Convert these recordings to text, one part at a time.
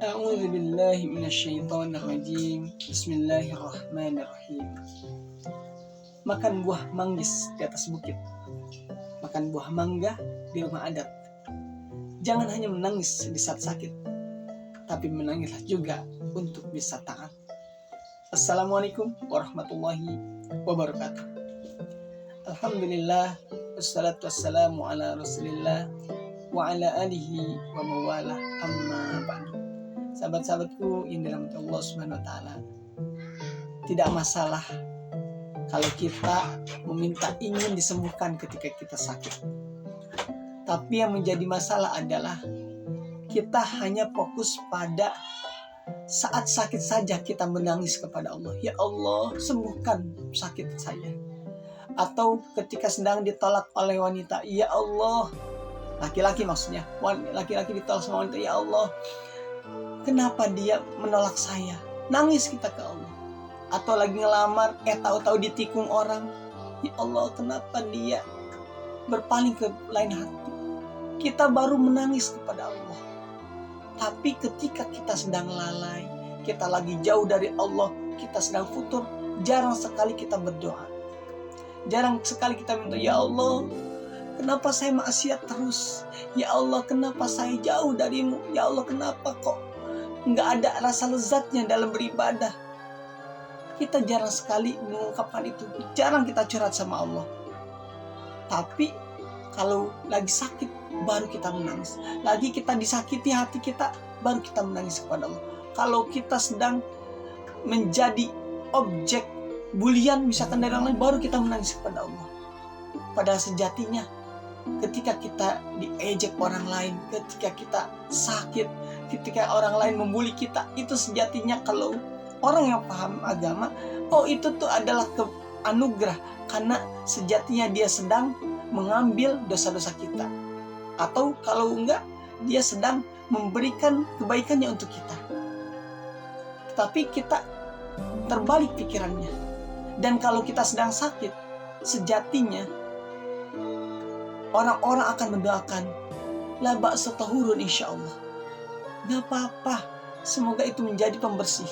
A'udzu billahi minasyaitonir rajim. Bismillahirrahmanirrahim. Makan buah manggis di atas bukit. Makan buah mangga di rumah adat. Jangan hanya menangis di saat sakit, tapi menangislah juga untuk bisa taat. Assalamualaikum warahmatullahi wabarakatuh. Alhamdulillah, wassalatu wassalamu ala rasulillah wa ala alihi wa mawalah, amma ba'du. Sahabat-sahabatku yang dirahmati Allah Subhanahu wa taala, tidak masalah kalau kita meminta ingin disembuhkan ketika kita sakit. Tapi yang menjadi masalah adalah kita hanya fokus pada saat sakit saja kita menangis kepada Allah, ya Allah sembuhkan sakit saya. Atau ketika sedang ditolak oleh wanita, ya Allah, laki-laki maksudnya, laki-laki ditolak sama wanita, ya Allah kenapa dia menolak saya? Nangis kita ke Allah. Atau lagi ngelamar, tahu-tahu ditikung orang, ya Allah kenapa dia berpaling ke lain hati? Kita baru menangis kepada Allah. Tapi ketika kita sedang lalai, kita lagi jauh dari Allah, kita sedang futur, jarang sekali kita berdoa. Jarang sekali kita minta, ya Allah kenapa saya maksiat terus? Ya Allah kenapa saya jauh darimu? Ya Allah kenapa kok nggak ada rasa lezatnya dalam beribadah? Kita jarang sekali mengungkapkan itu. Jarang kita curhat sama Allah. Tapi kalau lagi sakit baru kita menangis. Lagi kita disakiti hati kita baru kita menangis kepada Allah. Kalau kita sedang menjadi objek bulian misalkan dari orang lain, baru kita menangis kepada Allah. Padahal sejatinya ketika kita diejek orang lain, ketika kita sakit, ketika orang lain membuli kita, itu sejatinya kalau orang yang paham agama, oh itu tuh adalah anugerah, karena sejatinya dia sedang mengambil dosa-dosa kita. Atau kalau enggak, dia sedang memberikan kebaikannya untuk kita. Tapi kita terbalik pikirannya. Dan kalau kita sedang sakit, sejatinya orang-orang akan mendoakan, la ba'sa tahurun insyaallah. Gak apa-apa, semoga itu menjadi pembersih.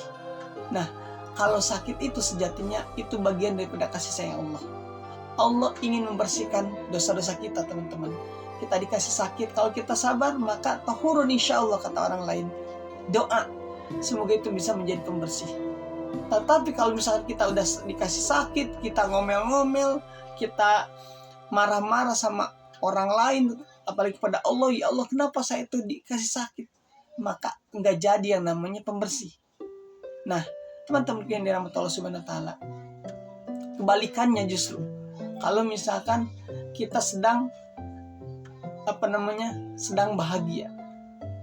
Nah, kalau sakit itu sejatinya itu bagian daripada kasih sayang Allah. Allah ingin membersihkan dosa-dosa kita, teman-teman. Kita dikasih sakit, kalau kita sabar maka tahurun insyaallah, kata orang lain. Doa, semoga itu bisa menjadi pembersih. Tetapi kalau misalkan kita udah dikasih sakit, kita ngomel-ngomel, kita marah-marah sama orang lain, apalagi kepada Allah, ya Allah kenapa saya itu dikasih sakit, maka nggak jadi yang namanya pembersih. Nah, teman-teman yang dirahmati Allah Subhanahu wa taala, kebalikannya justru, kalau misalkan kita sedang sedang bahagia,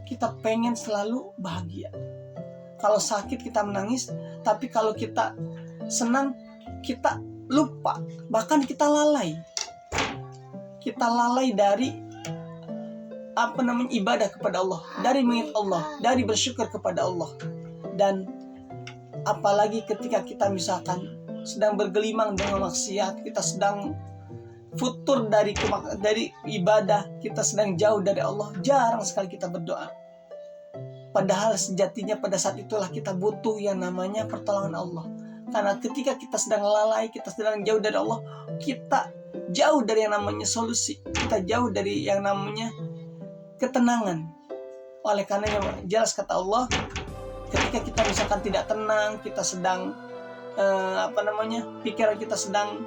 kita pengen selalu bahagia. Kalau sakit kita menangis, tapi kalau kita senang kita lupa, bahkan kita lalai. Kita lalai dari ibadah kepada Allah, dari mengingat Allah, dari bersyukur kepada Allah. Dan apalagi ketika kita misalkan sedang bergelimang dengan maksiat, kita sedang futur dari ibadah, kita sedang jauh dari Allah, jarang sekali kita berdoa. Padahal sejatinya pada saat itulah kita butuh yang namanya pertolongan Allah. Karena ketika kita sedang lalai, kita sedang jauh dari Allah, kita jauh dari yang namanya solusi, kita jauh dari yang namanya ketenangan. Oleh karena jelas kata Allah, ketika kita misalkan tidak tenang, kita sedang pikiran kita sedang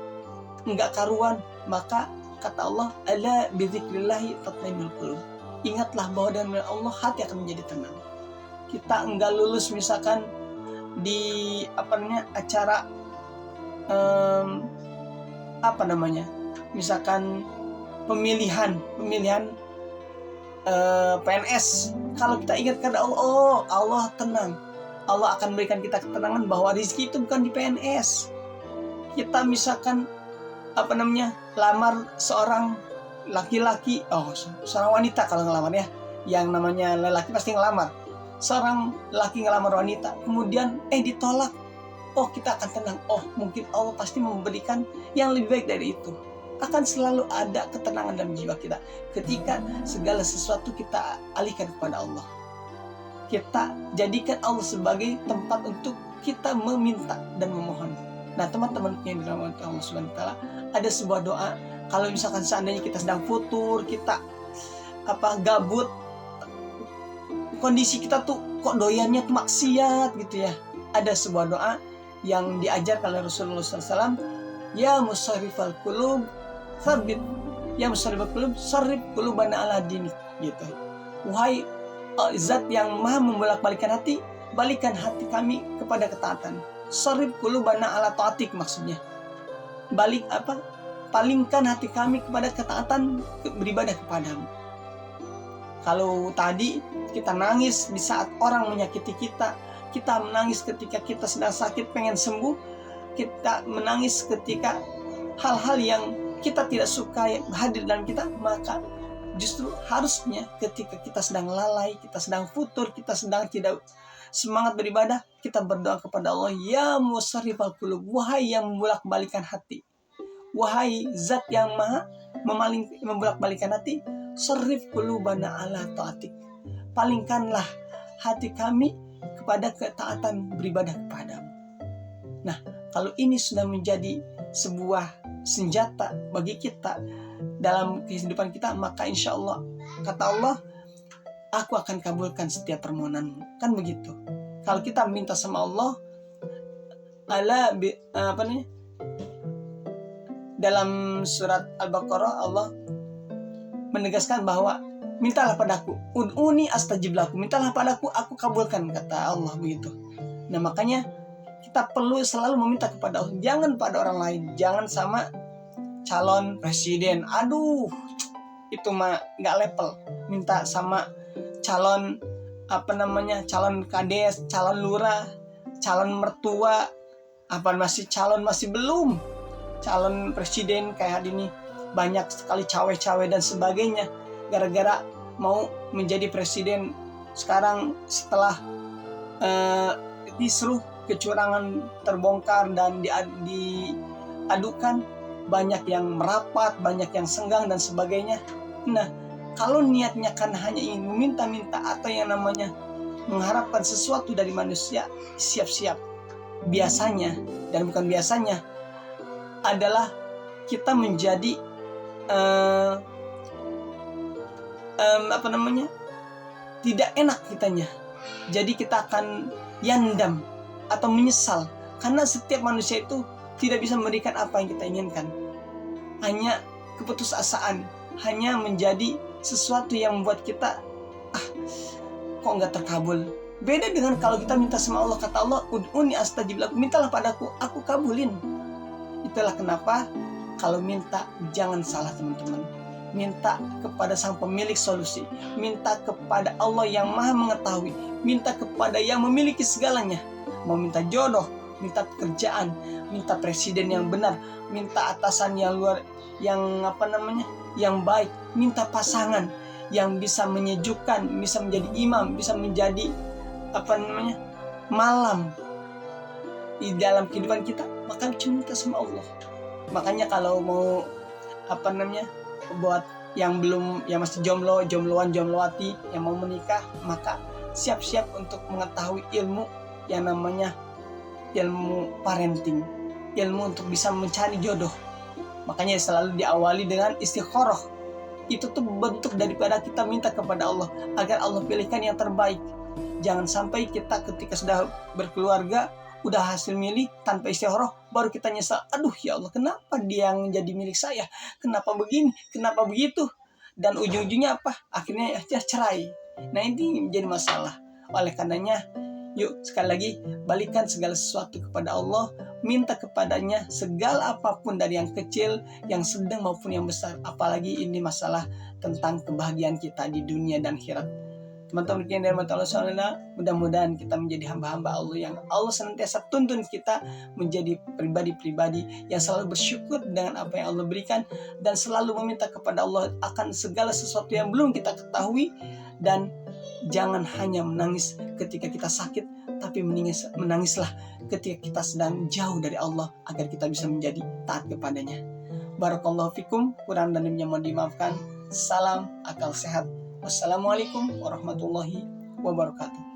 enggak karuan, maka kata Allah, ala bizikrillahi tatma'innul qulub. Ingatlah bahwa dengan Allah hati akan menjadi tenang. Kita enggak lulus misalkan di acara misalkan pemilihan PNS, kalau kita ingat kepada Allah, oh Allah tenang, Allah akan berikan kita ketenangan bahwa rezeki itu bukan di PNS. Kita misalkan lamar seorang laki-laki, seorang wanita kalau ngelamar ya, yang namanya lelaki pasti ngelamar, seorang laki ngelamar wanita, kemudian ditolak, kita akan tenang, mungkin Allah pasti memberikan yang lebih baik dari itu. Akan selalu ada ketenangan dalam jiwa kita ketika segala sesuatu kita alihkan kepada Allah. kita jadikan Allah sebagai tempat untuk kita meminta dan memohon. Nah, teman-teman yang dirahmati Allah Subhanahu wa taala, ada sebuah doa kalau misalkan seandainya kita sedang futur, kita gabut, kondisi kita tuh kok doyannya tuh maksiat gitu ya. Ada sebuah doa yang diajarkan oleh Rasulullah SAW, ya musarrifal qulub tsabbit, ya musarrifal qulub sarrif qulubana ala dinik, gitu. Wahai zat yang maha membolak-balikkan hati, balikan hati kami kepada ketaatan. Sarrif qulubana ala taatik, maksudnya palingkan hati kami kepada ketaatan, beribadah kepadamu. Kalau tadi kita nangis di saat orang menyakiti kita, kita menangis ketika kita sedang sakit pengen sembuh, kita menangis ketika hal-hal yang kita tidak suka hadir dalam kita, maka justru harusnya ketika kita sedang lalai, kita sedang futur, kita sedang tidak semangat beribadah, kita berdoa kepada Allah, ya musarrifal qulub, wahai yang membolak-balikan hati, wahai zat yang maha membolak-balikan hati, sarrif qulubana ala taatik, palingkanlah hati kami kepada ketaatan beribadah kepadamu. Nah, kalau ini sudah menjadi sebuah senjata bagi kita dalam kehidupan kita, maka insya Allah, kata Allah, aku akan kabulkan setiap permohonanmu. Kan begitu. Kalau kita minta sama Allah, dalam surat Al-Baqarah Allah menegaskan bahwa mintalah padaku, ud'uni astajib lakum, mintalah padaku, aku kabulkan, kata Allah begitu. Nah, makanya kita perlu selalu meminta kepada Allah, jangan pada orang lain, jangan sama calon presiden, aduh itu mah nggak level. Minta sama calon calon kades, calon lurah, calon mertua, masih belum calon presiden kayak ini, banyak sekali cawe-cawe dan sebagainya gara-gara mau menjadi presiden. Sekarang setelah kisruh kecurangan terbongkar dan diadukan, banyak yang merapat, banyak yang senggang dan sebagainya. Nah, kalau niatnya kan hanya ingin meminta-minta atau yang namanya mengharapkan sesuatu dari manusia, siap-siap. Biasanya, dan bukan biasanya, adalah kita menjadi tidak enak kitanya. Jadi kita akan yandam atau menyesal, karena setiap manusia itu tidak bisa memberikan apa yang kita inginkan. Hanya keputusasaan, hanya menjadi sesuatu yang membuat kita kok nggak terkabul. Beda dengan kalau kita minta sama Allah, kata Allah, ud'uni astajib lakum, mintalah padaku, aku kabulin. Itulah kenapa kalau minta jangan salah, teman-teman. Minta kepada sang pemilik solusi, minta kepada Allah yang maha mengetahui, minta kepada yang memiliki segalanya. Mau minta jodoh, minta pekerjaan, minta presiden yang benar, minta atasan yang yang baik, minta pasangan yang bisa menyejukkan, bisa menjadi imam, bisa menjadi malam di dalam kehidupan kita, maka cinta sama Allah. Makanya kalau mau buat yang masih jombloati yang mau menikah, maka siap-siap untuk mengetahui ilmu yang namanya ilmu parenting, ilmu untuk bisa mencari jodoh. Makanya selalu diawali dengan istikharah. Itu tuh bentuk daripada kita minta kepada Allah agar Allah pilihkan yang terbaik. Jangan sampai kita ketika sudah berkeluarga, udah hasil milih tanpa istikharah, baru kita nyesal, aduh ya Allah, kenapa dia yang jadi milik saya, kenapa begini, kenapa begitu, dan ujung-ujungnya akhirnya cerai. Nah, ini menjadi masalah. Oleh karenanya, yuk sekali lagi balikan segala sesuatu kepada Allah, minta kepadanya segala apapun, dari yang kecil, yang sedang maupun yang besar. Apalagi ini masalah tentang kebahagiaan kita di dunia dan akhirat. Teman-teman yang dirahmati Allah SWT, mudah-mudahan kita menjadi hamba-hamba Allah yang Allah senantiasa tuntun kita menjadi pribadi-pribadi yang selalu bersyukur dengan apa yang Allah berikan, dan selalu meminta kepada Allah akan segala sesuatu yang belum kita ketahui. Dan jangan hanya menangis ketika kita sakit, tapi menangislah ketika kita sedang jauh dari Allah, agar kita bisa menjadi taat kepadanya. Barakallahu fikum, kurang dan lebihnya mohon dimaafkan. Salam akal sehat. Wassalamualaikum warahmatullahi wabarakatuh.